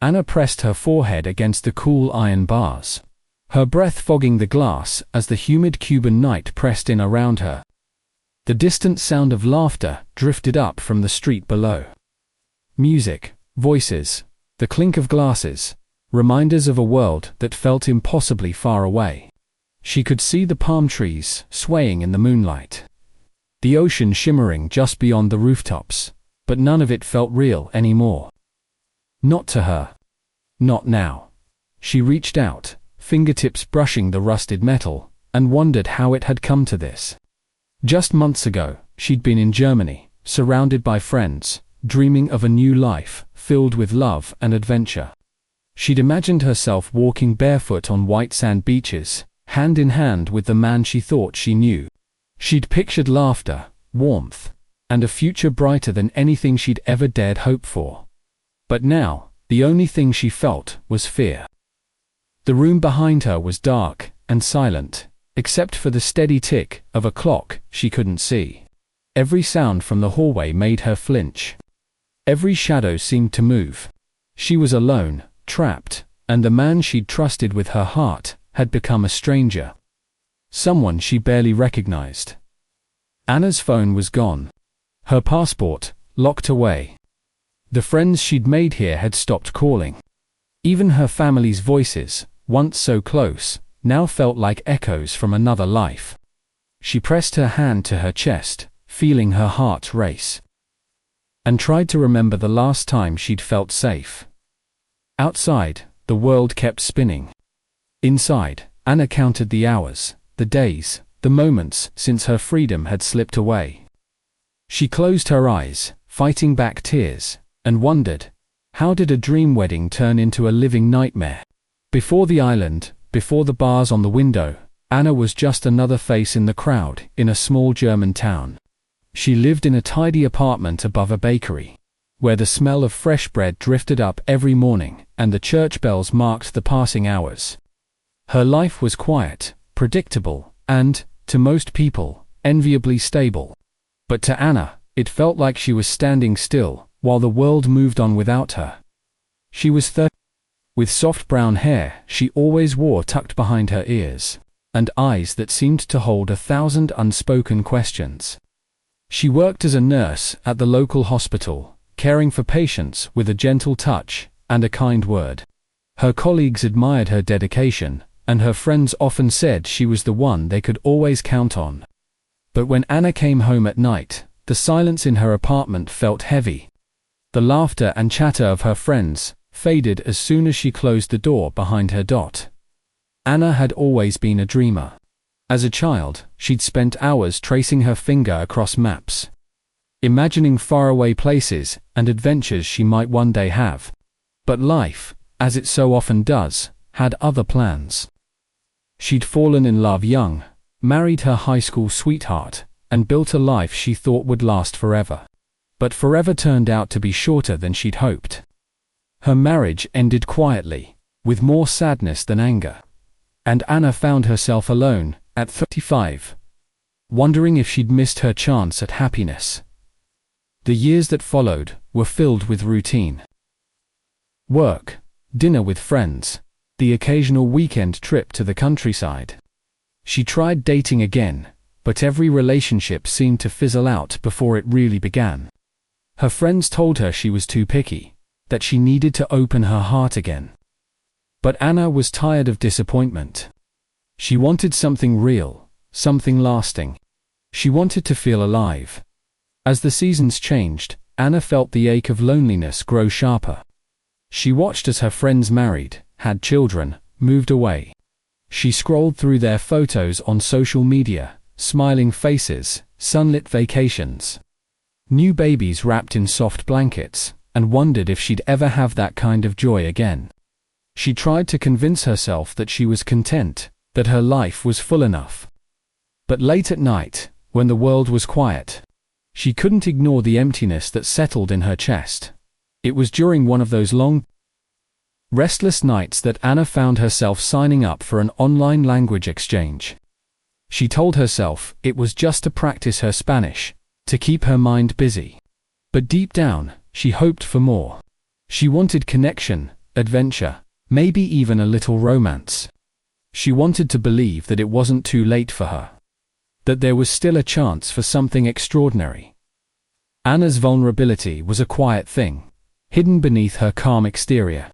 Anna pressed her forehead against the cool iron bars, her breath fogging the glass as the humid Cuban night pressed in around her. The distant sound of laughter drifted up from the street below. Music, voices, the clink of glasses, reminders of a world that felt impossibly far away. She could see the palm trees swaying in the moonlight, the ocean shimmering just beyond the rooftops, but none of it felt real anymore. Not to her. Not now. She reached out, fingertips brushing the rusted metal, and wondered how it had come to this. Just months ago, she'd been in Germany, surrounded by friends, dreaming of a new life, filled with love and adventure. She'd imagined herself walking barefoot on white sand beaches, hand in hand with the man she thought she knew. She'd pictured laughter, warmth, and a future brighter than anything she'd ever dared hope for. But now, the only thing she felt was fear. The room behind her was dark and silent, except for the steady tick of a clock she couldn't see. Every sound from the hallway made her flinch. Every shadow seemed to move. She was alone, trapped, and the man she'd trusted with her heart had become a stranger. Someone she barely recognized. Anna's phone was gone. Her passport, locked away. The friends she'd made here had stopped calling. Even her family's voices, once so close, now felt like echoes from another life. She pressed her hand to her chest, feeling her heart race, and tried to remember the last time she'd felt safe. Outside, the world kept spinning. Inside, Anna counted the hours, the days, the moments since her freedom had slipped away. She closed her eyes, fighting back tears, and wondered, how did a dream wedding turn into a living nightmare? Before the island, before the bars on the window, Anna was just another face in the crowd in a small German town. She lived in a tidy apartment above a bakery, where the smell of fresh bread drifted up every morning and the church bells marked the passing hours. Her life was quiet, predictable, and, to most people, enviably stable. But to Anna, it felt like she was standing still, while the world moved on without her. She was 30, with soft brown hair she always wore tucked behind her ears, and eyes that seemed to hold 1,000 unspoken questions. She worked as a nurse at the local hospital, caring for patients with a gentle touch and a kind word. Her colleagues admired her dedication, and her friends often said she was the one they could always count on. But when Anna came home at night, the silence in her apartment felt heavy. The laughter and chatter of her friends faded as soon as she closed the door behind her. Anna had always been a dreamer. As a child, she'd spent hours tracing her finger across maps, imagining faraway places and adventures she might one day have. But life, as it so often does, had other plans. She'd fallen in love young, married her high school sweetheart, and built a life she thought would last forever. But forever turned out to be shorter than she'd hoped. Her marriage ended quietly, with more sadness than anger. And Anna found herself alone, at 35, wondering if she'd missed her chance at happiness. The years that followed were filled with routine. Work, dinner with friends, the occasional weekend trip to the countryside. She tried dating again, but every relationship seemed to fizzle out before it really began. Her friends told her she was too picky, that she needed to open her heart again. But Anna was tired of disappointment. She wanted something real, something lasting. She wanted to feel alive. As the seasons changed, Anna felt the ache of loneliness grow sharper. She watched as her friends married, had children, moved away. She scrolled through their photos on social media, smiling faces, sunlit vacations, new babies wrapped in soft blankets, and wondered if she'd ever have that kind of joy again. She tried to convince herself that she was content, that her life was full enough. But late at night, when the world was quiet, she couldn't ignore the emptiness that settled in her chest. It was during one of those long, restless nights that Anna found herself signing up for an online language exchange. She told herself it was just to practice her Spanish, to keep her mind busy. But deep down, she hoped for more. She wanted connection, adventure, maybe even a little romance. She wanted to believe that it wasn't too late for her, that there was still a chance for something extraordinary. Anna's vulnerability was a quiet thing, hidden beneath her calm exterior.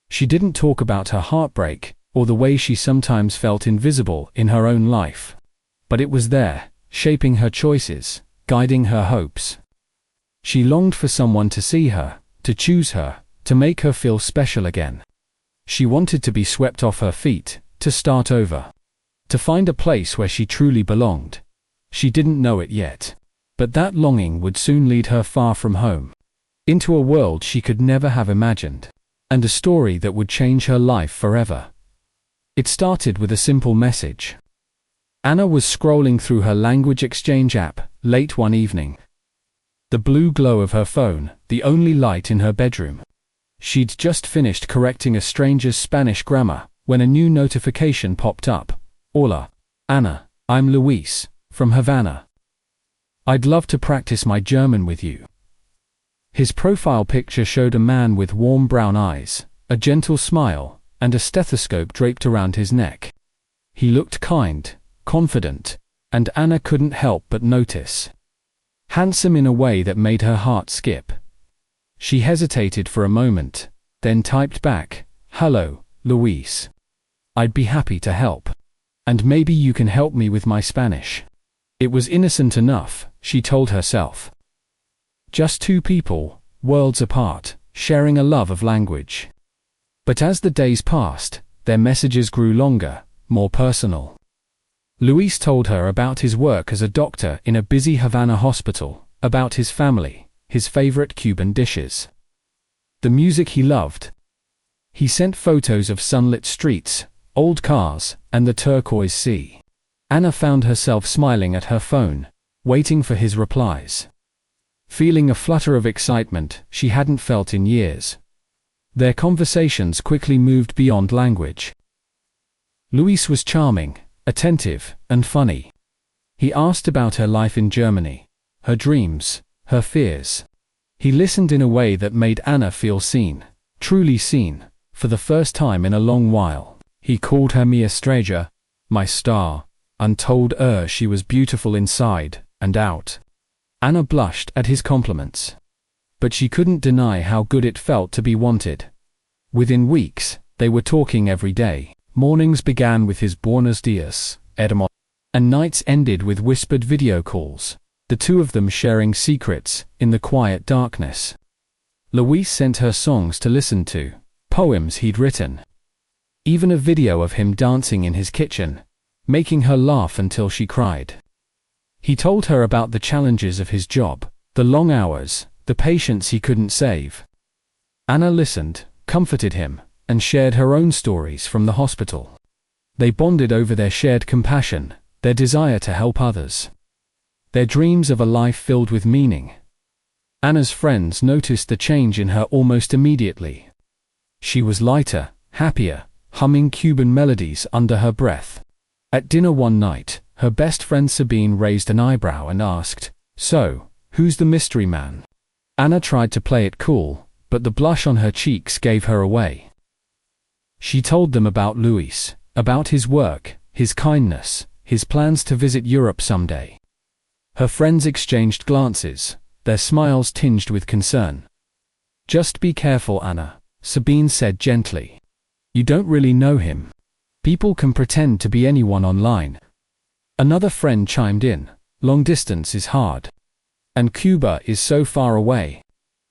She didn't talk about her heartbreak or the way she sometimes felt invisible in her own life, but it was there, shaping her choices, guiding her hopes. She longed for someone to see her, to choose her, to make her feel special again. She wanted to be swept off her feet, to start over, to find a place where she truly belonged. She didn't know it yet, but that longing would soon lead her far from home, into a world she could never have imagined, and a story that would change her life forever. It started with a simple message. Anna was scrolling through her language exchange app late one evening. The blue glow of her phone, the only light in her bedroom. She'd just finished correcting a stranger's Spanish grammar when a new notification popped up. Hola, Anna, I'm Luis, from Havana. I'd love to practice my German with you. His profile picture showed a man with warm brown eyes, a gentle smile, and a stethoscope draped around his neck. He looked kind, confident, and Anna couldn't help but notice. Handsome in a way that made her heart skip. She hesitated for a moment, then typed back, "Hello, Luis. I'd be happy to help. And maybe you can help me with my Spanish." It was innocent enough, she told herself. Just two people, worlds apart, sharing a love of language. But as the days passed, their messages grew longer, more personal. Luis told her about his work as a doctor in a busy Havana hospital, about his family, his favorite Cuban dishes, the music he loved. He sent photos of sunlit streets, old cars, and the turquoise sea. Anna found herself smiling at her phone, waiting for his replies, feeling a flutter of excitement she hadn't felt in years. Their conversations quickly moved beyond language. Luis was charming, attentive, and funny. He asked about her life in Germany, her dreams, her fears. He listened in a way that made Anna feel seen, truly seen, for the first time in a long while. He called her mi estrella, my star, and told her she was beautiful inside and out. Anna blushed at his compliments, but she couldn't deny how good it felt to be wanted. Within weeks, they were talking every day. Mornings began with his buenos dias, hermano, and nights ended with whispered video calls, the two of them sharing secrets in the quiet darkness. Luis sent her songs to listen to, poems he'd written, even a video of him dancing in his kitchen, making her laugh until she cried. He told her about the challenges of his job, the long hours, the patients he couldn't save. Anna listened, comforted him, and shared her own stories from the hospital. They bonded over their shared compassion, their desire to help others, their dreams of a life filled with meaning. Anna's friends noticed the change in her almost immediately. She was lighter, happier, humming Cuban melodies under her breath. At dinner one night, her best friend Sabine raised an eyebrow and asked, "So, who's the mystery man?" Anna tried to play it cool, but the blush on her cheeks gave her away. She told them about Luis, about his work, his kindness, his plans to visit Europe someday. Her friends exchanged glances, their smiles tinged with concern. "Just be careful, Anna," Sabine said gently. "You don't really know him. People can pretend to be anyone online." Another friend chimed in, "Long distance is hard. And Cuba is so far away.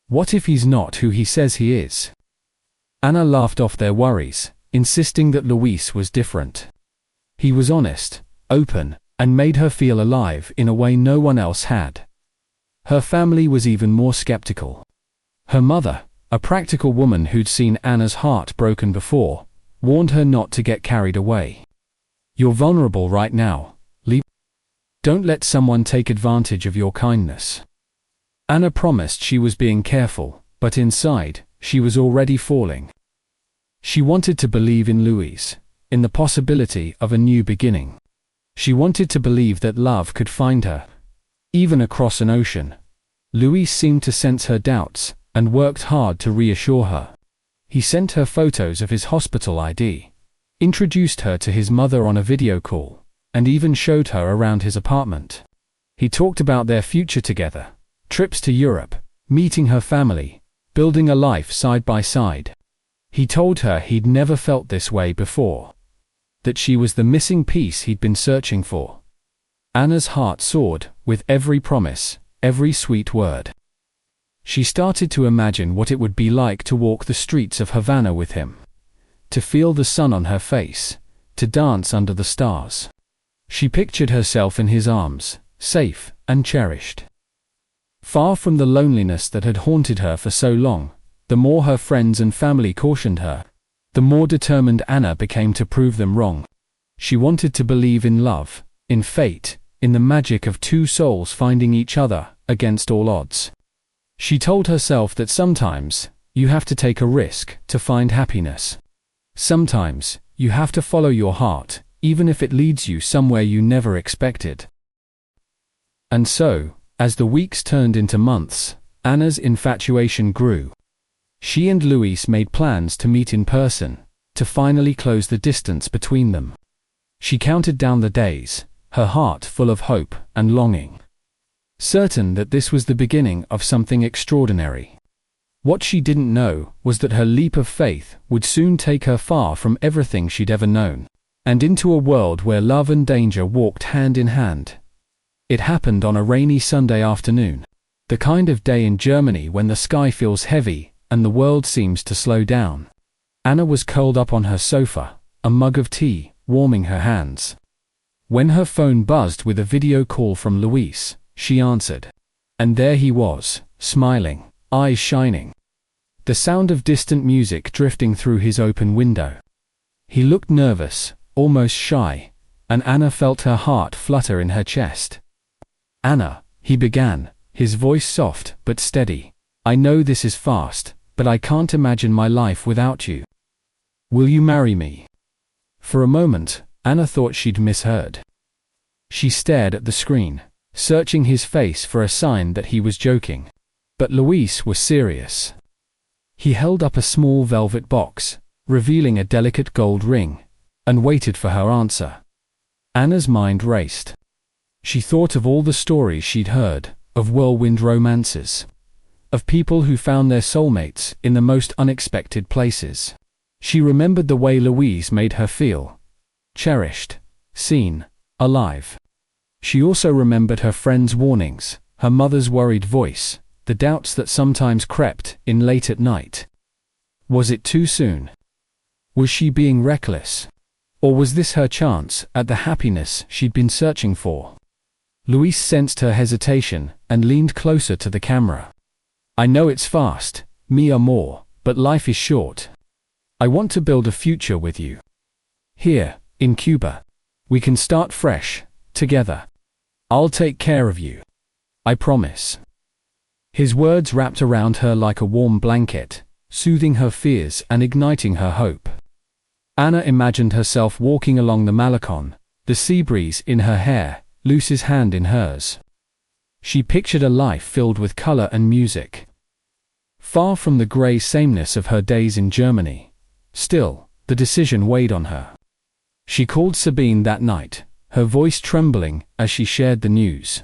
What if he's not who he says he is?" Anna laughed off their worries, insisting that Luis was different. He was honest, open, and made her feel alive in a way no one else had. Her family was even more skeptical. Her mother, a practical woman who'd seen Anna's heart broken before, warned her not to get carried away. "You're vulnerable right now, Lee. Don't let someone take advantage of your kindness." Anna promised she was being careful, but inside, she was already falling. She wanted to believe in Luis, in the possibility of a new beginning. She wanted to believe that love could find her, even across an ocean. Luis seemed to sense her doubts, and worked hard to reassure her. He sent her photos of his hospital ID, introduced her to his mother on a video call, and even showed her around his apartment. He talked about their future together, trips to Europe, meeting her family, building a life side by side. He told her he'd never felt this way before, that she was the missing piece he'd been searching for. Anna's heart soared with every promise, every sweet word. She started to imagine what it would be like to walk the streets of Havana with him, to feel the sun on her face, to dance under the stars. She pictured herself in his arms, safe and cherished. Far from the loneliness that had haunted her for so long, the more her friends and family cautioned her, the more determined Anna became to prove them wrong. She wanted to believe in love, in fate, in the magic of two souls finding each other against all odds. She told herself that sometimes you have to take a risk to find happiness. Sometimes you have to follow your heart, even if it leads you somewhere you never expected. And so, as the weeks turned into months, Anna's infatuation grew. She and Luis made plans to meet in person, to finally close the distance between them. She counted down the days, her heart full of hope and longing, certain that this was the beginning of something extraordinary. What she didn't know was that her leap of faith would soon take her far from everything she'd ever known, and into a world where love and danger walked hand in hand. It happened on a rainy Sunday afternoon, the kind of day in Germany when the sky feels heavy and the world seems to slow down. Anna was curled up on her sofa, a mug of tea warming her hands, when her phone buzzed with a video call from Luis. She answered. And there he was, smiling, eyes shining, the sound of distant music drifting through his open window. He looked nervous, almost shy, and Anna felt her heart flutter in her chest. "Anna," he began, his voice soft but steady, "I know this is fast, but I can't imagine my life without you. Will you marry me?" For a moment, Anna thought she'd misheard. She stared at the screen, searching his face for a sign that he was joking. But Luis was serious. He held up a small velvet box, revealing a delicate gold ring, and waited for her answer. Anna's mind raced. She thought of all the stories she'd heard, of whirlwind romances, of people who found their soulmates in the most unexpected places. She remembered the way Luis made her feel, cherished, seen, alive. She also remembered her friends' warnings, her mother's worried voice, the doubts that sometimes crept in late at night. Was it too soon? Was she being reckless? Or was this her chance at the happiness she'd been searching for? Luis sensed her hesitation and leaned closer to the camera. "I know it's fast, mi amor, but life is short. I want to build a future with you. Here, in Cuba. We can start fresh, together. I'll take care of you. I promise." His words wrapped around her like a warm blanket, soothing her fears and igniting her hope. Anna imagined herself walking along the Malecon, the sea breeze in her hair, Luis's hand in hers. She pictured a life filled with color and music, far from the gray sameness of her days in Germany. Still, the decision weighed on her. She called Sabine that night, her voice trembling as she shared the news.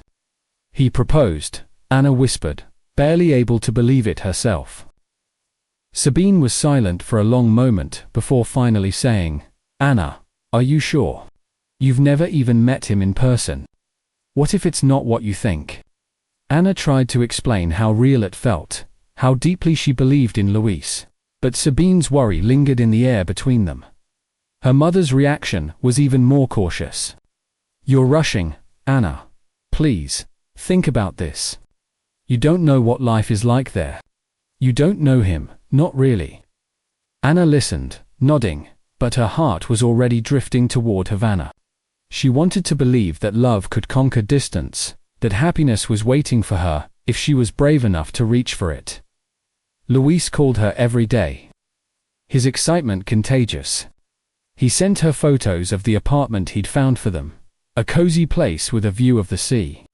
"He proposed," Anna whispered, barely able to believe it herself. Sabine was silent for a long moment before finally saying, "Anna, are you sure? You've never even met him in person. What if it's not what you think?" Anna tried to explain how real it felt, how deeply she believed in Luis, but Sabine's worry lingered in the air between them. Her mother's reaction was even more cautious. "You're rushing, Anna. Please, think about this. You don't know what life is like there. You don't know him, not really." Anna listened, nodding, but her heart was already drifting toward Havana. She wanted to believe that love could conquer distance, that happiness was waiting for her if she was brave enough to reach for it. Luis called her every day, his excitement contagious. He sent her photos of the apartment he'd found for them, a cozy place with a view of the sea.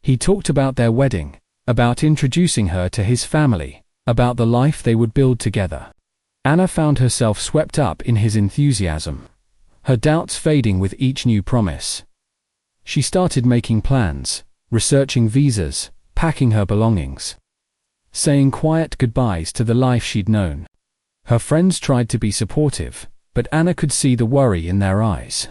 He talked about their wedding, about introducing her to his family, about the life they would build together. Anna found herself swept up in his enthusiasm, her doubts fading with each new promise. She started making plans, researching visas, packing her belongings, saying quiet goodbyes to the life she'd known. Her friends tried to be supportive, but Anna could see the worry in their eyes.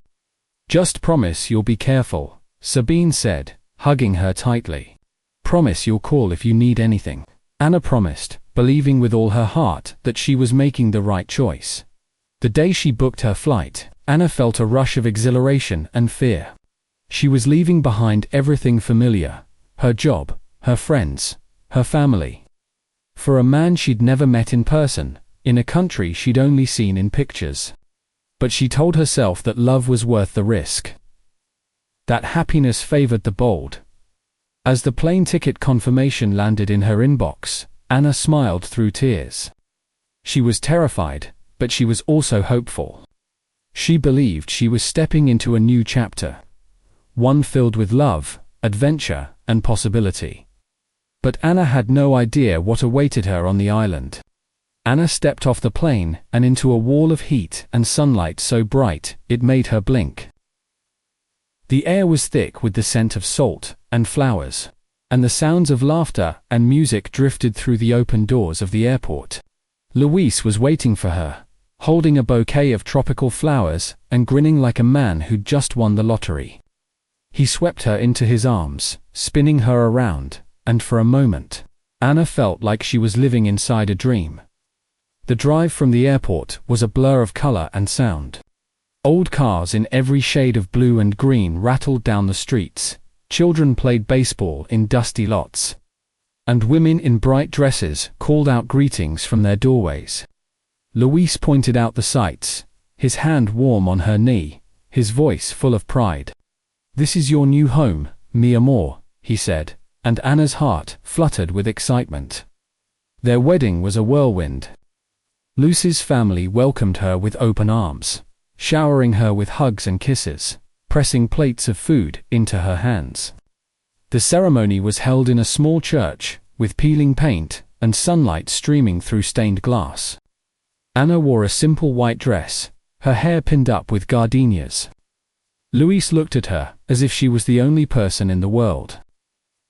"Just promise you'll be careful," Sabine said, hugging her tightly. "Promise you'll call if you need anything." Anna promised, believing with all her heart that she was making the right choice. The day she booked her flight, Anna felt a rush of exhilaration and fear. She was leaving behind everything familiar: her job, her friends, her family. For a man she'd never met in person, in a country she'd only seen in pictures. But she told herself that love was worth the risk, that happiness favored the bold. As the plane ticket confirmation landed in her inbox, Anna smiled through tears. She was terrified, but she was also hopeful. She believed she was stepping into a new chapter, one filled with love, adventure, and possibility. But Anna had no idea what awaited her on the island. Anna stepped off the plane and into a wall of heat and sunlight so bright it made her blink. The air was thick with the scent of salt and flowers, and the sounds of laughter and music drifted through the open doors of the airport. Luis was waiting for her, holding a bouquet of tropical flowers and grinning like a man who'd just won the lottery. He swept her into his arms, spinning her around, and for a moment, Anna felt like she was living inside a dream. The drive from the airport was a blur of color and sound. Old cars in every shade of blue and green rattled down the streets, children played baseball in dusty lots, and women in bright dresses called out greetings from their doorways. Luis pointed out the sights, his hand warm on her knee, his voice full of pride. "This is your new home, mi amor," he said, and Anna's heart fluttered with excitement. Their wedding was a whirlwind. Lucy's family welcomed her with open arms, showering her with hugs and kisses, pressing plates of food into her hands. The ceremony was held in a small church, with peeling paint and sunlight streaming through stained glass. Anna wore a simple white dress, her hair pinned up with gardenias. Luis looked at her as if she was the only person in the world.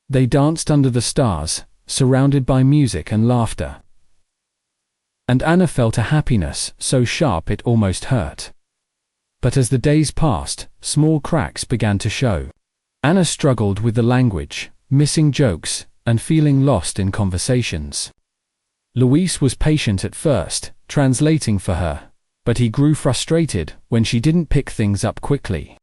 They danced under the stars, surrounded by music and laughter. And Anna felt a happiness so sharp it almost hurt. But as the days passed, small cracks began to show. Anna struggled with the language, missing jokes, and feeling lost in conversations. Luis was patient at first, translating for her, but he grew frustrated when she didn't pick things up quickly.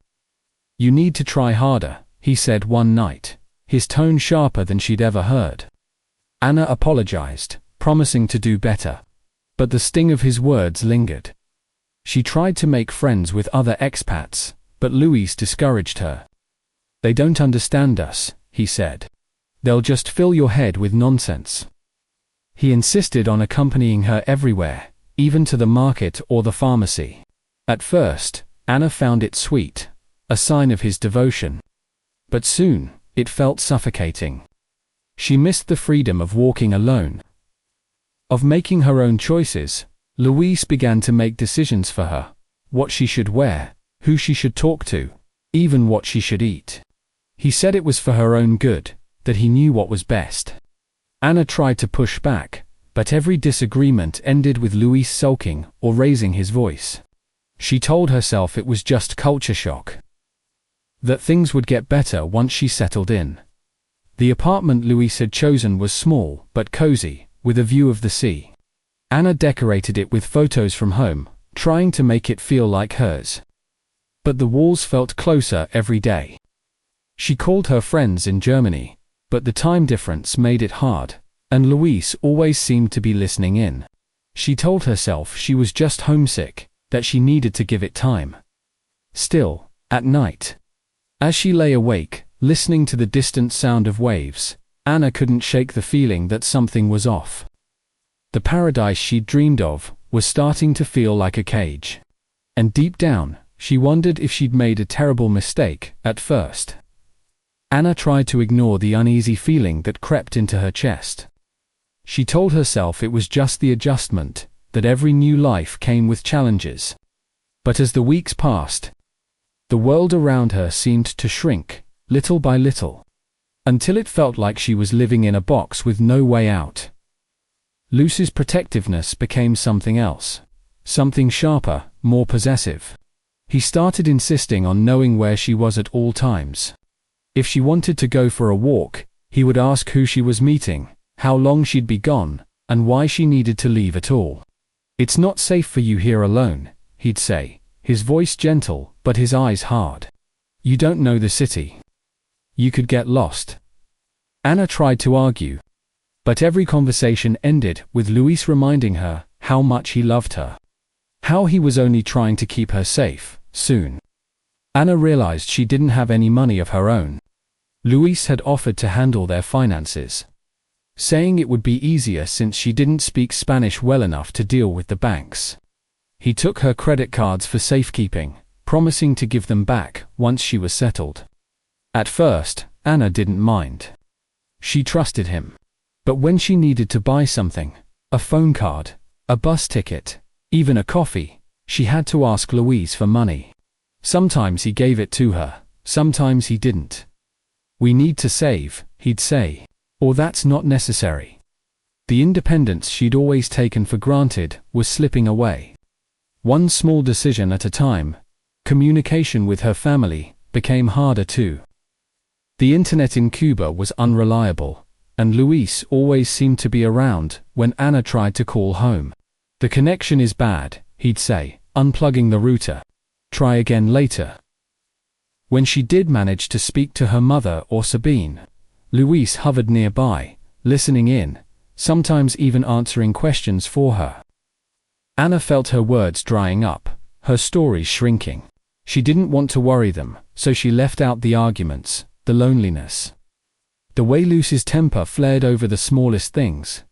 "You need to try harder," he said one night, his tone sharper than she'd ever heard. Anna apologized, promising to do better. But the sting of his words lingered. She tried to make friends with other expats, but Luis discouraged her. "They don't understand us," he said. "They'll just fill your head with nonsense." He insisted on accompanying her everywhere, even to the market or the pharmacy. At first, Anna found it sweet, a sign of his devotion. But soon, it felt suffocating. She missed the freedom of walking alone, of making her own choices. Luis began to make decisions for her: what she should wear, who she should talk to, even what she should eat. He said it was for her own good, that he knew what was best. Anna tried to push back, but every disagreement ended with Luis sulking or raising his voice. She told herself it was just culture shock, that things would get better once she settled in. The apartment Luis had chosen was small but cozy, with a view of the sea. Anna decorated it with photos from home, trying to make it feel like hers. But the walls felt closer every day. She called her friends in Germany, but the time difference made it hard, and Luis always seemed to be listening in. She told herself she was just homesick, that she needed to give it time. Still, at night, as she lay awake, listening to the distant sound of waves, Anna couldn't shake the feeling that something was off. The paradise she'd dreamed of was starting to feel like a cage. And deep down, she wondered if she'd made a terrible mistake at first. Anna tried to ignore the uneasy feeling that crept into her chest. She told herself it was just the adjustment, that every new life came with challenges. But as the weeks passed, the world around her seemed to shrink, little by little, until it felt like she was living in a box with no way out. Lucy's protectiveness became something else, something sharper, more possessive. He started insisting on knowing where she was at all times. If she wanted to go for a walk, he would ask who she was meeting, how long she'd be gone, and why she needed to leave at all. "It's not safe for you here alone," he'd say, his voice gentle but his eyes hard. "You don't know the city. You could get lost." Anna tried to argue, but every conversation ended with Luis reminding her how much he loved her, how he was only trying to keep her safe. Soon, Anna realized she didn't have any money of her own. Luis had offered to handle their finances, saying it would be easier since she didn't speak Spanish well enough to deal with the banks. He took her credit cards for safekeeping, promising to give them back once she was settled. At first, Anna didn't mind. She trusted him. But when she needed to buy something, a phone card, a bus ticket, even a coffee, she had to ask Luis for money. Sometimes he gave it to her, sometimes he didn't. "We need to save," he'd say, or "that's not necessary." The independence she'd always taken for granted was slipping away. One small decision at a time. Communication with her family became harder too. The internet in Cuba was unreliable, and Luis always seemed to be around when Anna tried to call home. "The connection is bad," he'd say, unplugging the router. "Try again later." When she did manage to speak to her mother or Sabine, Luis hovered nearby, listening in, sometimes even answering questions for her. Anna felt her words drying up, her stories shrinking. She didn't want to worry them, so she left out the arguments, the loneliness, the way Lucy's temper flared over the smallest things.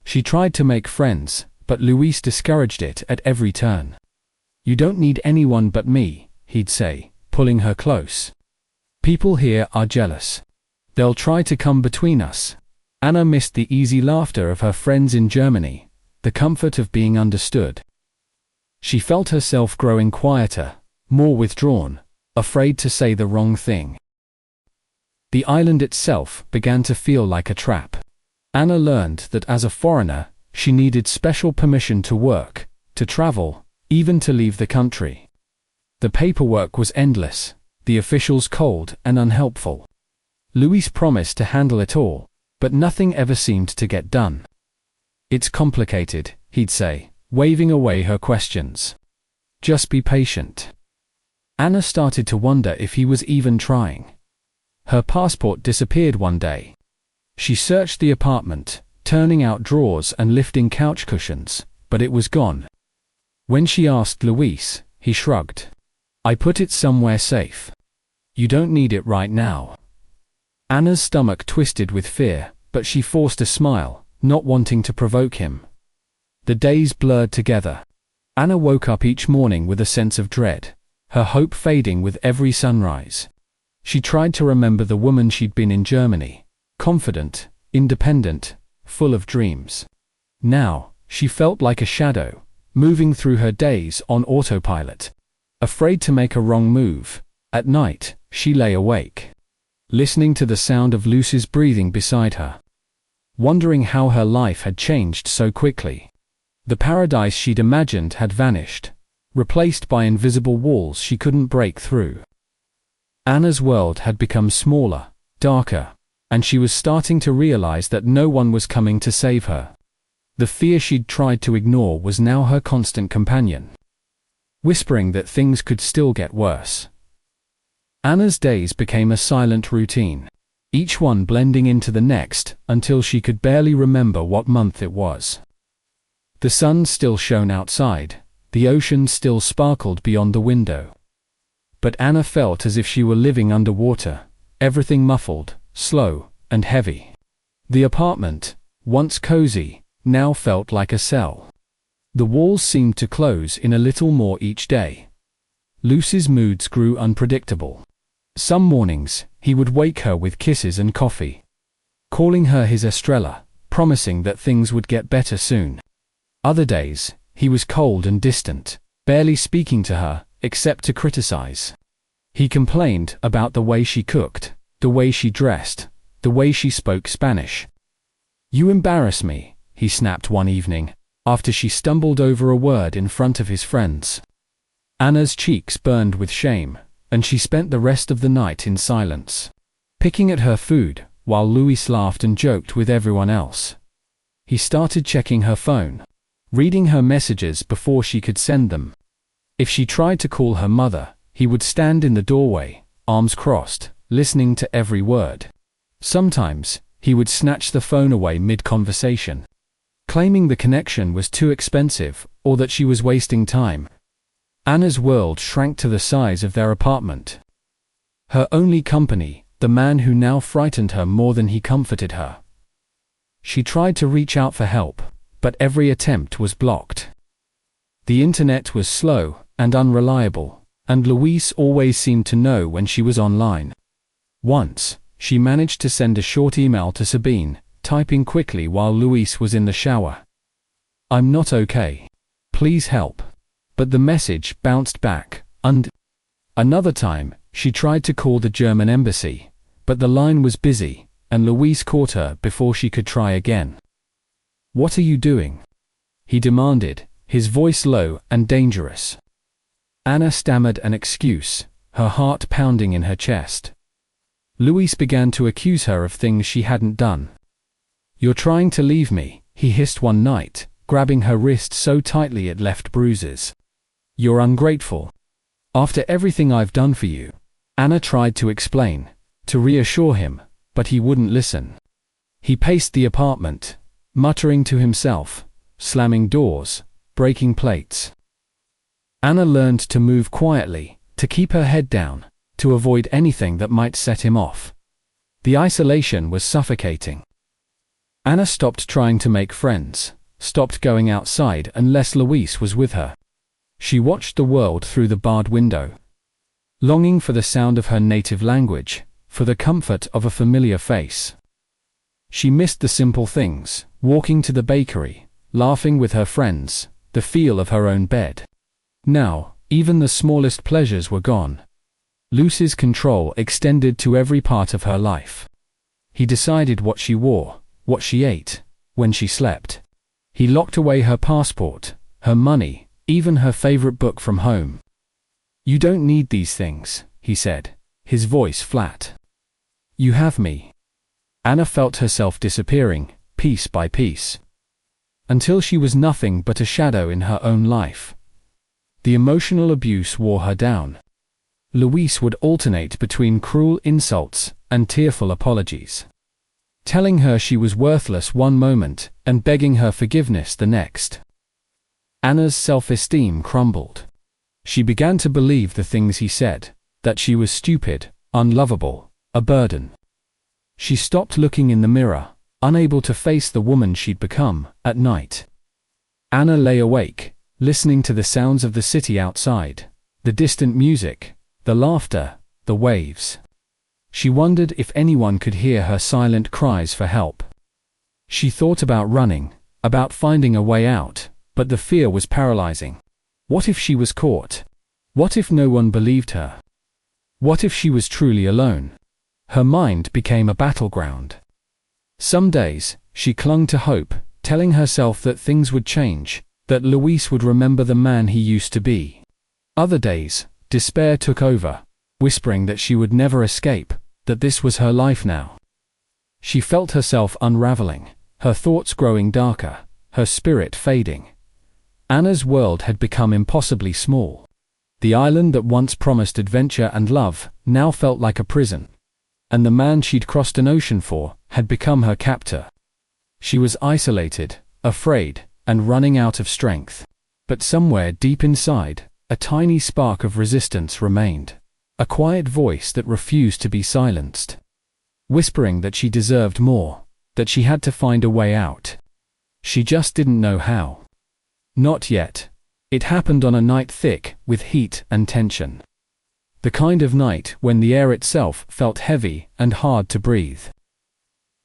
She tried to make friends, but Luis discouraged it at every turn. "You don't need anyone but me," he'd say, pulling her close. "People here are jealous. They'll try to come between us." Anna missed the easy laughter of her friends in Germany, the comfort of being understood. She felt herself growing quieter, more withdrawn, afraid to say the wrong thing. The island itself began to feel like a trap. Anna learned that as a foreigner, she needed special permission to work, to travel, even to leave the country. The paperwork was endless, the officials cold and unhelpful. Luis promised to handle it all, but nothing ever seemed to get done. "It's complicated," he'd say, waving away her questions. "Just be patient." Anna started to wonder if he was even trying. Her passport disappeared one day. She searched the apartment, turning out drawers and lifting couch cushions, but it was gone. When she asked Luis, he shrugged. "I put it somewhere safe. You don't need it right now." Anna's stomach twisted with fear, but she forced a smile, not wanting to provoke him. The days blurred together. Anna woke up each morning with a sense of dread, her hope fading with every sunrise. She tried to remember the woman she'd been in Germany, confident, independent, full of dreams. Now, she felt like a shadow, moving through her days on autopilot. Afraid to make a wrong move, at night, she lay awake, listening to the sound of Lucy's breathing beside her, wondering how her life had changed so quickly. The paradise she'd imagined had vanished, replaced by invisible walls she couldn't break through. Anna's world had become smaller, darker, and she was starting to realize that no one was coming to save her. The fear she'd tried to ignore was now her constant companion, whispering that things could still get worse. Anna's days became a silent routine, each one blending into the next until she could barely remember what month it was. The sun still shone outside, the ocean still sparkled beyond the window. But Anna felt as if she were living underwater, everything muffled, slow, and heavy. The apartment, once cozy, now felt like a cell. The walls seemed to close in a little more each day. Lucy's moods grew unpredictable. Some mornings, he would wake her with kisses and coffee, calling her his Estrella, promising that things would get better soon. Other days, He was cold and distant, barely speaking to her, except to criticize. He complained about the way she cooked, the way she dressed, the way she spoke Spanish. "You embarrass me," he snapped one evening, after she stumbled over a word in front of his friends. Anna's cheeks burned with shame, and she spent the rest of the night in silence, picking at her food, while Luis laughed and joked with everyone else. He started checking her phone, reading her messages before she could send them. If she tried to call her mother, he would stand in the doorway, arms crossed, listening to every word. Sometimes, he would snatch the phone away mid-conversation, claiming the connection was too expensive or that she was wasting time. Anna's world shrank to the size of their apartment. Her only company, the man who now frightened her more than he comforted her. She tried to reach out for help, but every attempt was blocked. The internet was slow and unreliable, and Luis always seemed to know when she was online. Once, she managed to send a short email to Sabine, typing quickly while Luis was in the shower. "I'm not okay. Please help." But the message bounced back, and another time, she tried to call the German embassy, but the line was busy, and Luis caught her before she could try again. "What are you doing?" he demanded, his voice low and dangerous. Anna stammered an excuse, her heart pounding in her chest. Luis began to accuse her of things she hadn't done. "You're trying to leave me," he hissed one night, grabbing her wrist so tightly it left bruises. "You're ungrateful. After everything I've done for you." Anna tried to explain, to reassure him, but he wouldn't listen. He paced the apartment, muttering to himself, slamming doors, breaking plates. Anna learned to move quietly, to keep her head down, to avoid anything that might set him off. The isolation was suffocating. Anna stopped trying to make friends, stopped going outside unless Luis was with her. She watched the world through the barred window, longing for the sound of her native language, for the comfort of a familiar face. She missed the simple things, walking to the bakery, laughing with her friends, the feel of her own bed. Now, even the smallest pleasures were gone. Luis's control extended to every part of her life. He decided what she wore, what she ate, when she slept. He locked away her passport, her money, even her favorite book from home. "You don't need these things," he said, his voice flat. "You have me." Anna felt herself disappearing, piece by piece, until she was nothing but a shadow in her own life. The emotional abuse wore her down. Luis would alternate between cruel insults and tearful apologies, telling her she was worthless one moment and begging her forgiveness the next. Anna's self-esteem crumbled. She began to believe the things he said, that she was stupid, unlovable, a burden. She stopped looking in the mirror, unable to face the woman she'd become, at night. Anna lay awake, listening to the sounds of the city outside, the distant music, the laughter, the waves. She wondered if anyone could hear her silent cries for help. She thought about running, about finding a way out, but the fear was paralyzing. What if she was caught? What if no one believed her? What if she was truly alone? Her mind became a battleground. Some days, she clung to hope, telling herself that things would change, that Luis would remember the man he used to be. Other days, despair took over, whispering that she would never escape, that this was her life now. She felt herself unraveling, her thoughts growing darker, her spirit fading. Anna's world had become impossibly small. The island that once promised adventure and love now felt like a prison. And the man she'd crossed an ocean for had become her captor. She was isolated, afraid, and running out of strength. But somewhere deep inside, a tiny spark of resistance remained. A quiet voice that refused to be silenced. Whispering that she deserved more, that she had to find a way out. She just didn't know how. Not yet. It happened on a night thick with heat and tension. The kind of night when the air itself felt heavy and hard to breathe.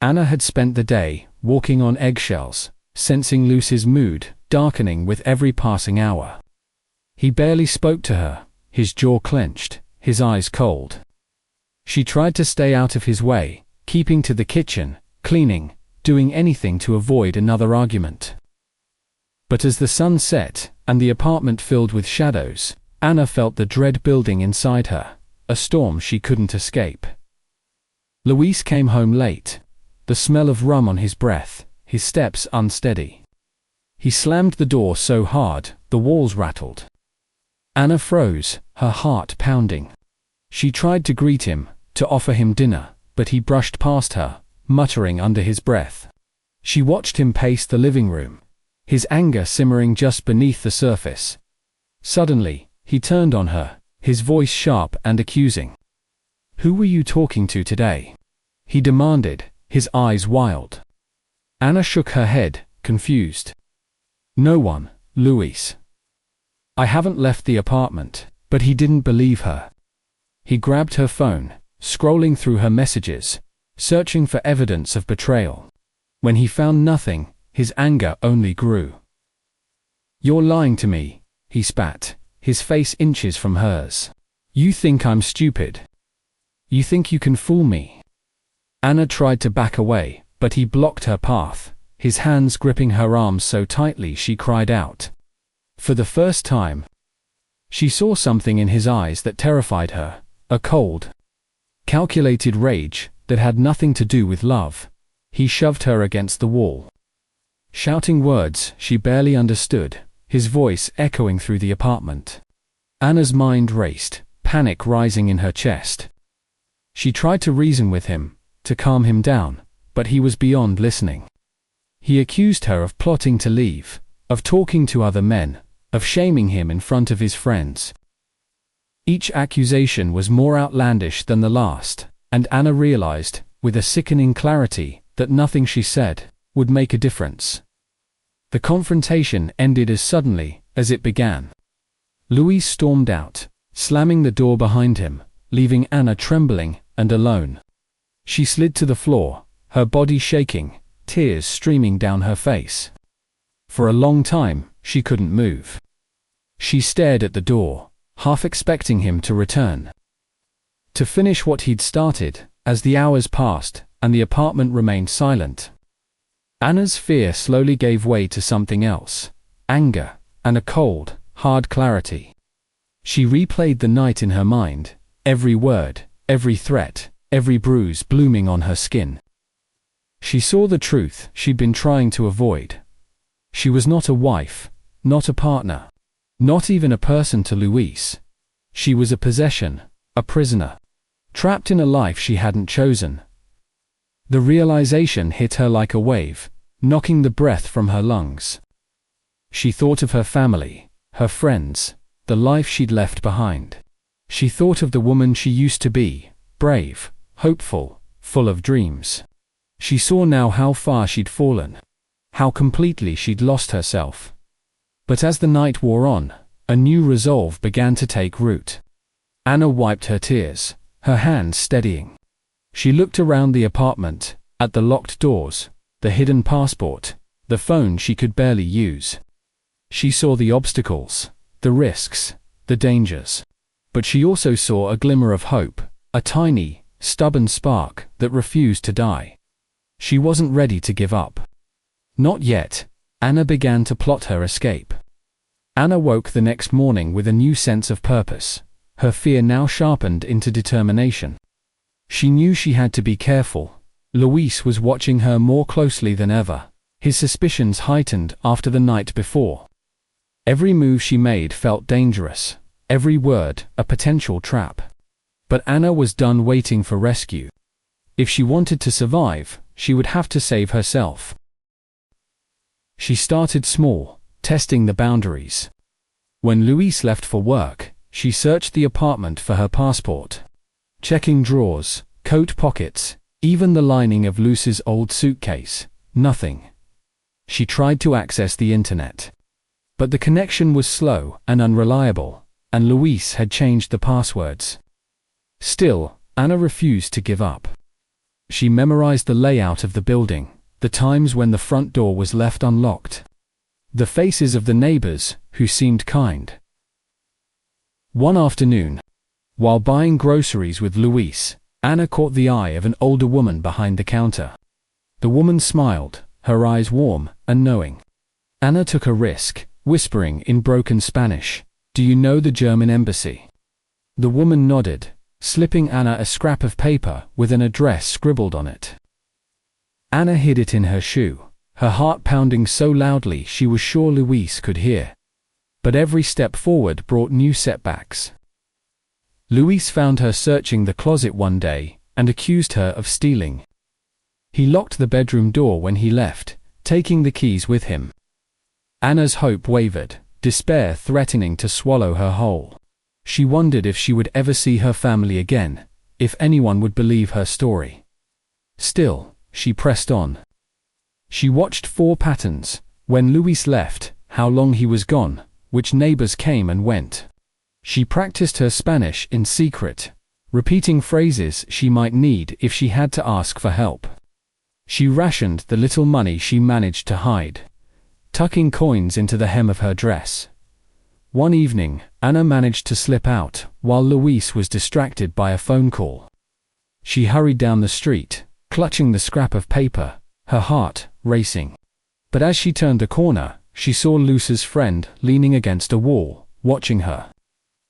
Anna had spent the day walking on eggshells, sensing Luis's mood, darkening with every passing hour. He barely spoke to her, his jaw clenched, his eyes cold. She tried to stay out of his way, keeping to the kitchen, cleaning, doing anything to avoid another argument. But as the sun set, and the apartment filled with shadows, Anna felt the dread building inside her, a storm she couldn't escape. Luis came home late, the smell of rum on his breath, his steps unsteady. He slammed the door so hard, the walls rattled. Anna froze, her heart pounding. She tried to greet him, to offer him dinner, but he brushed past her, muttering under his breath. She watched him pace the living room, his anger simmering just beneath the surface. Suddenly, he turned on her, his voice sharp and accusing. "Who were you talking to today?" he demanded, his eyes wild. Anna shook her head, confused. "No one, Luis. I haven't left the apartment." But he didn't believe her. He grabbed her phone, scrolling through her messages, searching for evidence of betrayal. When he found nothing, his anger only grew. "You're lying to me," he spat, his face inches from hers. "You think I'm stupid. You think you can fool me." Anna tried to back away, but he blocked her path, his hands gripping her arms so tightly she cried out. For the first time, she saw something in his eyes that terrified her, a cold, calculated rage that had nothing to do with love. He shoved her against the wall, shouting words she barely understood, his voice echoing through the apartment. Anna's mind raced, panic rising in her chest. She tried to reason with him, to calm him down, but he was beyond listening. He accused her of plotting to leave, of talking to other men, of shaming him in front of his friends. Each accusation was more outlandish than the last, and Anna realized, with a sickening clarity, that nothing she said would make a difference. The confrontation ended as suddenly as it began. Luis stormed out, slamming the door behind him, leaving Anna trembling and alone. She slid to the floor, her body shaking, tears streaming down her face. For a long time, she couldn't move. She stared at the door, half expecting him to return, to finish what he'd started. As the hours passed, and the apartment remained silent, Anna's fear slowly gave way to something else, anger, and a cold, hard clarity. She replayed the night in her mind, every word, every threat, every bruise blooming on her skin. She saw the truth she'd been trying to avoid. She was not a wife, not a partner, not even a person to Luis. She was a possession, a prisoner, trapped in a life she hadn't chosen. The realization hit her like a wave, knocking the breath from her lungs. She thought of her family, her friends, the life she'd left behind. She thought of the woman she used to be, brave, hopeful, full of dreams. She saw now how far she'd fallen, how completely she'd lost herself. But as the night wore on, a new resolve began to take root. Anna wiped her tears, her hands steadying. She looked around the apartment, at the locked doors, the hidden passport, the phone she could barely use. She saw the obstacles, the risks, the dangers. But she also saw a glimmer of hope, a tiny, stubborn spark that refused to die. She wasn't ready to give up. Not yet. Anna began to plot her escape. Anna woke the next morning with a new sense of purpose, her fear now sharpened into determination. She knew she had to be careful. Luis was watching her more closely than ever, his suspicions heightened after the night before. Every move she made felt dangerous, every word a potential trap. But Anna was done waiting for rescue. If she wanted to survive, she would have to save herself. She started small, testing the boundaries. When Luis left for work, she searched the apartment for her passport, checking drawers, coat pockets, even the lining of Luis's old suitcase. Nothing. She tried to access the internet, but the connection was slow and unreliable, and Luis had changed the passwords. Still, Anna refused to give up. She memorized the layout of the building, the times when the front door was left unlocked, the faces of the neighbors, who seemed kind. One afternoon, while buying groceries with Luis, Anna caught the eye of an older woman behind the counter. The woman smiled, her eyes warm and knowing. Anna took a risk, whispering in broken Spanish, "Do you know the German embassy?" The woman nodded, slipping Anna a scrap of paper with an address scribbled on it. Anna hid it in her shoe, her heart pounding so loudly she was sure Luis could hear. But every step forward brought new setbacks. Luis found her searching the closet one day and accused her of stealing. He locked the bedroom door when he left, taking the keys with him. Anna's hope wavered, despair threatening to swallow her whole. She wondered if she would ever see her family again, if anyone would believe her story. Still, she pressed on. She watched 4 patterns: when Luis left, how long he was gone, which neighbors came and went. She practiced her Spanish in secret, repeating phrases she might need if she had to ask for help. She rationed the little money she managed to hide, tucking coins into the hem of her dress. One evening, Anna managed to slip out while Luis was distracted by a phone call. She hurried down the street, clutching the scrap of paper, her heart racing. But as she turned the corner, she saw Luis's friend leaning against a wall, watching her.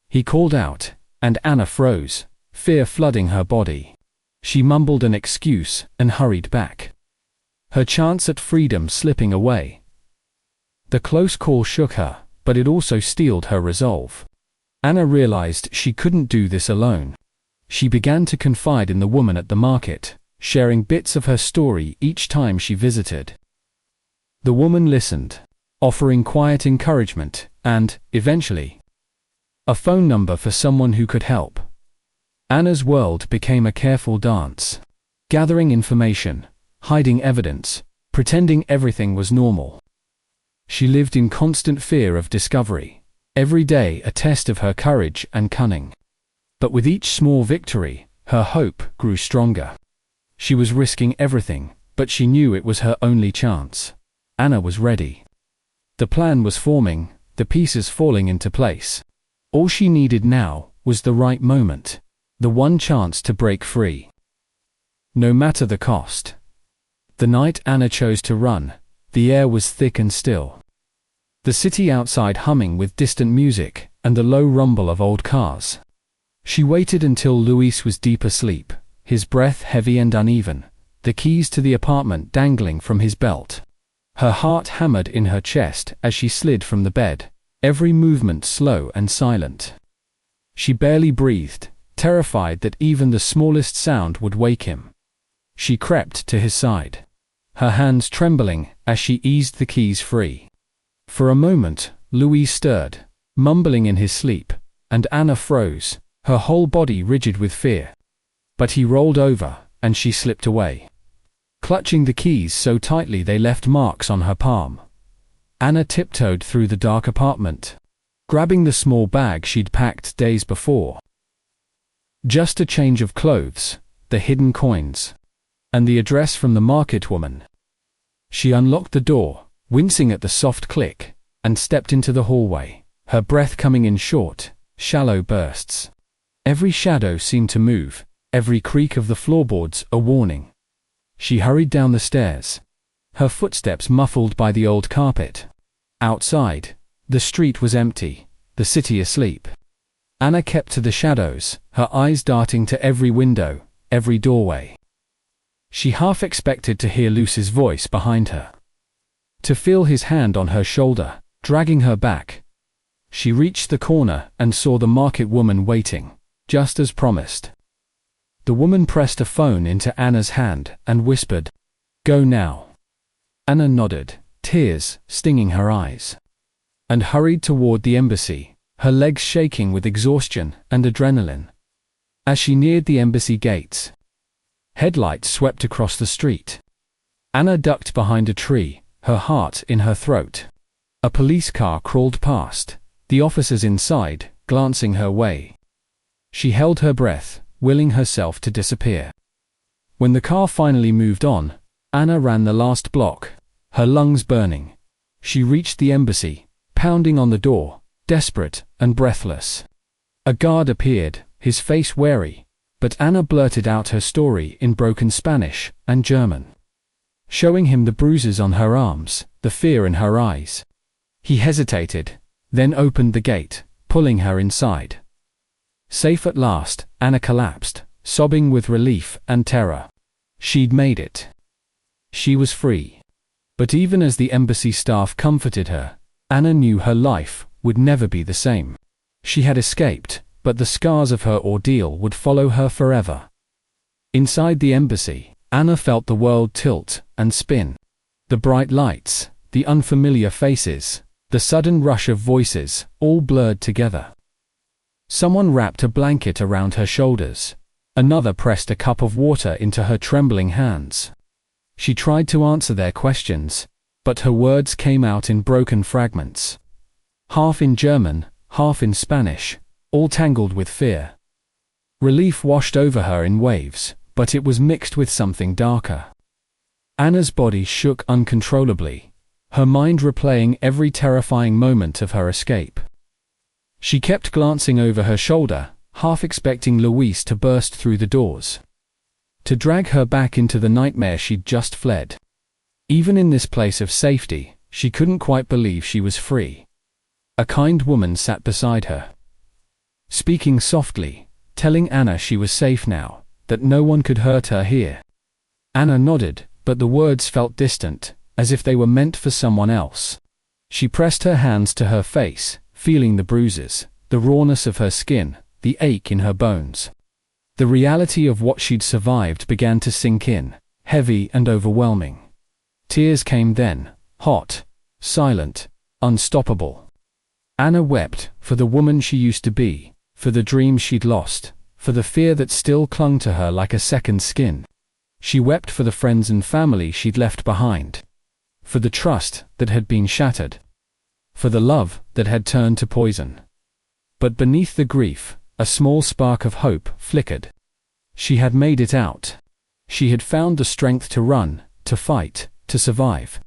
He called out, and Anna froze, fear flooding her body. She mumbled an excuse and hurried back, her chance at freedom slipping away. The close call shook her, but it also steeled her resolve. Anna realized she couldn't do this alone. She began to confide in the woman at the market, sharing bits of her story each time she visited. The woman listened, offering quiet encouragement and, eventually, a phone number for someone who could help. Anna's world became a careful dance, gathering information, hiding evidence, pretending everything was normal. She lived in constant fear of discovery, every day a test of her courage and cunning. But with each small victory, her hope grew stronger. She was risking everything, but she knew it was her only chance. Anna was ready. The plan was forming, the pieces falling into place. All she needed now was the right moment, the one chance to break free. No matter the cost. The night Anna chose to run, the air was thick and still. The city outside humming with distant music and the low rumble of old cars. She waited until Luis was deep asleep, his breath heavy and uneven, the keys to the apartment dangling from his belt. Her heart hammered in her chest as she slid from the bed, every movement slow and silent. She barely breathed, terrified that even the smallest sound would wake him. She crept to his side, her hands trembling as she eased the keys free. For a moment, Luis stirred, mumbling in his sleep, and Anna froze, her whole body rigid with fear. But he rolled over, and she slipped away, clutching the keys so tightly they left marks on her palm. Anna tiptoed through the dark apartment, grabbing the small bag she'd packed days before. Just a change of clothes, the hidden coins, and the address from the market woman. She unlocked the door, wincing at the soft click, and stepped into the hallway, her breath coming in short, shallow bursts. Every shadow seemed to move, every creak of the floorboards a warning. She hurried down the stairs, her footsteps muffled by the old carpet. Outside, the street was empty, the city asleep. Anna kept to the shadows, her eyes darting to every window, every doorway. She half expected to hear Luis's voice behind her, to feel his hand on her shoulder, dragging her back. She reached the corner and saw the market woman waiting, just as promised. The woman pressed a phone into Anna's hand and whispered, "Go now." Anna nodded, tears stinging her eyes, and hurried toward the embassy, her legs shaking with exhaustion and adrenaline. As she neared the embassy gates, headlights swept across the street. Anna ducked behind a tree, her heart in her throat. A police car crawled past, the officers inside, glancing her way. She held her breath, willing herself to disappear. When the car finally moved on, Anna ran the last block, her lungs burning, She reached the embassy, pounding on the door, desperate and breathless. A guard appeared, his face wary, but Anna blurted out her story in broken Spanish and German, showing him the bruises on her arms, the fear in her eyes. He hesitated, then opened the gate, pulling her inside. Safe at last, Anna collapsed, sobbing with relief and terror. She'd made it. She was free. But even as the embassy staff comforted her, Anna knew her life would never be the same. She had escaped, but the scars of her ordeal would follow her forever. Inside the embassy, Anna felt the world tilt and spin. The bright lights, the unfamiliar faces, the sudden rush of voices, all blurred together. Someone wrapped a blanket around her shoulders. Another pressed a cup of water into her trembling hands. She tried to answer their questions, but her words came out in broken fragments. Half in German, half in Spanish, all tangled with fear. Relief washed over her in waves, but it was mixed with something darker. Anna's body shook uncontrollably, her mind replaying every terrifying moment of her escape. She kept glancing over her shoulder, half expecting Luis to burst through the doors, to drag her back into the nightmare she'd just fled. Even in this place of safety, she couldn't quite believe she was free. A kind woman sat beside her, speaking softly, telling Anna she was safe now, that no one could hurt her here. Anna nodded, but the words felt distant, as if they were meant for someone else. She pressed her hands to her face, feeling the bruises, the rawness of her skin, the ache in her bones. The reality of what she'd survived began to sink in, heavy and overwhelming. Tears came then, hot, silent, unstoppable. Anna wept for the woman she used to be, for the dreams she'd lost, for the fear that still clung to her like a second skin. She wept for the friends and family she'd left behind, for the trust that had been shattered, for the love that had turned to poison. But beneath the grief, a small spark of hope flickered. She had made it out. She had found the strength to run, to fight, to survive.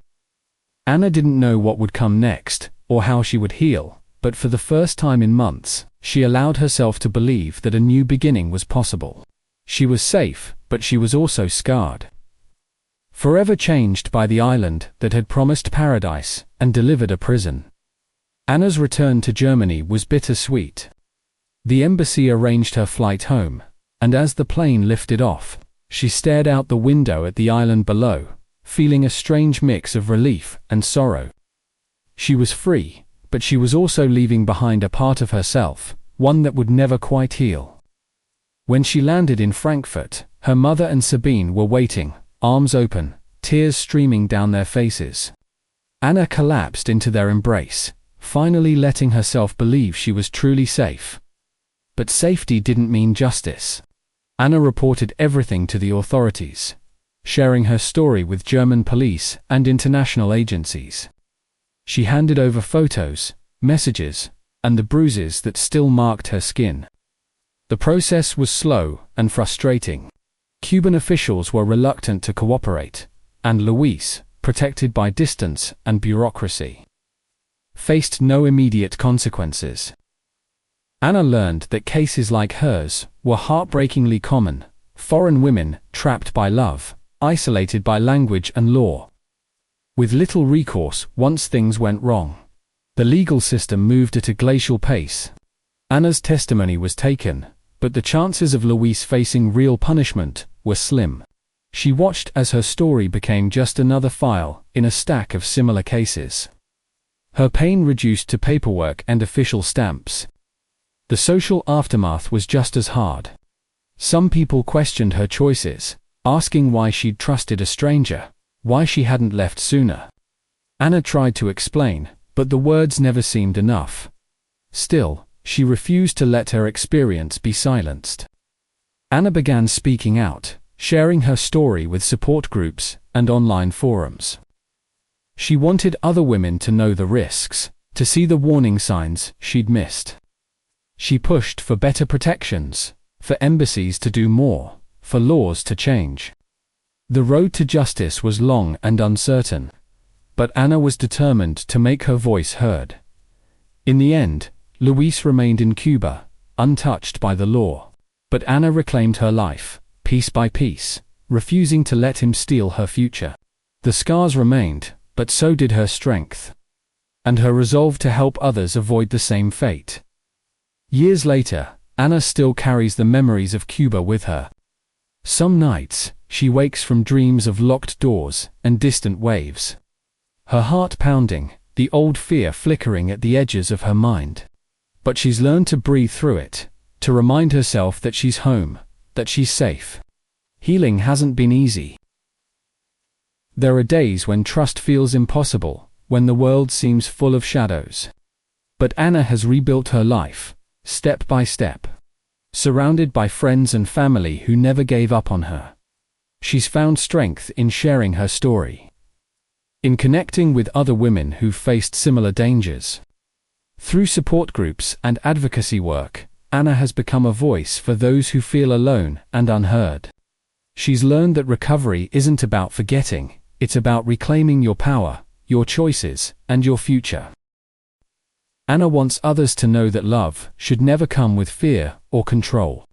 Anna didn't know what would come next, or how she would heal, but for the first time in months, she allowed herself to believe that a new beginning was possible. She was safe, but she was also scarred. Forever changed by the island that had promised paradise and delivered a prison. Anna's return to Germany was bittersweet. The embassy arranged her flight home, and as the plane lifted off, she stared out the window at the island below, feeling a strange mix of relief and sorrow. She was free, but she was also leaving behind a part of herself, one that would never quite heal. When she landed in Frankfurt, her mother and Sabine were waiting, arms open, tears streaming down their faces. Anna collapsed into their embrace, finally letting herself believe she was truly safe. But safety didn't mean justice. Anna reported everything to the authorities, sharing her story with German police and international agencies. She handed over photos, messages, and the bruises that still marked her skin. The process was slow and frustrating. Cuban officials were reluctant to cooperate, and Luis, protected by distance and bureaucracy, faced no immediate consequences. Anna learned that cases like hers were heartbreakingly common, foreign women trapped by love, isolated by language and law, with little recourse once things went wrong. The legal system moved at a glacial pace. Anna's testimony was taken, but the chances of Luis facing real punishment were slim. She watched as her story became just another file in a stack of similar cases. Her pain reduced to paperwork and official stamps. The social aftermath was just as hard. Some people questioned her choices, asking why she'd trusted a stranger, why she hadn't left sooner. Anna tried to explain, but the words never seemed enough. Still, she refused to let her experience be silenced. Anna began speaking out, sharing her story with support groups and online forums. She wanted other women to know the risks, to see the warning signs she'd missed. She pushed for better protections, for embassies to do more, for laws to change. The road to justice was long and uncertain, But Anna was determined to make her voice heard. In the end, Luis remained in Cuba, untouched by the law. But Anna reclaimed her life, piece by piece, refusing to let him steal her future. The scars remained, but so did her strength, and her resolve to help others avoid the same fate. Years later, Anna still carries the memories of Cuba with her. Some nights, she wakes from dreams of locked doors and distant waves. Her heart pounding, the old fear flickering at the edges of her mind. But she's learned to breathe through it, to remind herself that she's home, that she's safe. Healing hasn't been easy. There are days when trust feels impossible, when the world seems full of shadows. But Anna has rebuilt her life, step by step, surrounded by friends and family who never gave up on her. She's found strength in sharing her story, in connecting with other women who've faced similar dangers. Through support groups and advocacy work, Anna has become a voice for those who feel alone and unheard. She's learned that recovery isn't about forgetting, it's about reclaiming your power, your choices, and your future. Anna wants others to know that love should never come with fear or control.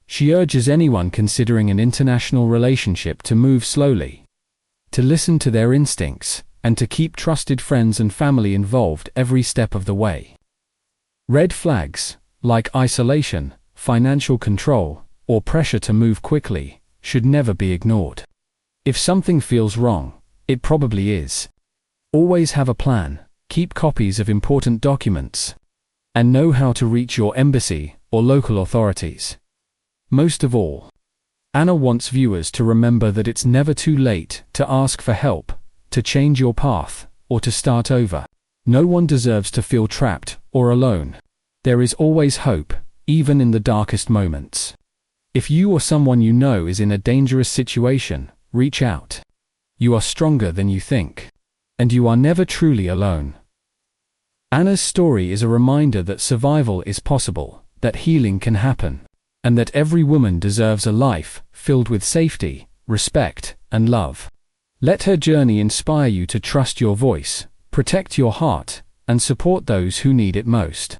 She urges anyone considering an international relationship to move slowly, to listen to their instincts, and to keep trusted friends and family involved every step of the way. Red flags, like isolation, financial control, or pressure to move quickly, should never be ignored. If something feels wrong, it probably is. Always have a plan, keep copies of important documents, and know how to reach your embassy or local authorities. Most of all, Anna wants viewers to remember that it's never too late to ask for help, to change your path, or to start over. No one deserves to feel trapped or alone. There is always hope, even in the darkest moments. If you or someone you know is in a dangerous situation, reach out. You are stronger than you think, and you are never truly alone. Anna's story is a reminder that survival is possible, that healing can happen, and that every woman deserves a life filled with safety, respect, and love. Let her journey inspire you to trust your voice, protect your heart, and support those who need it most.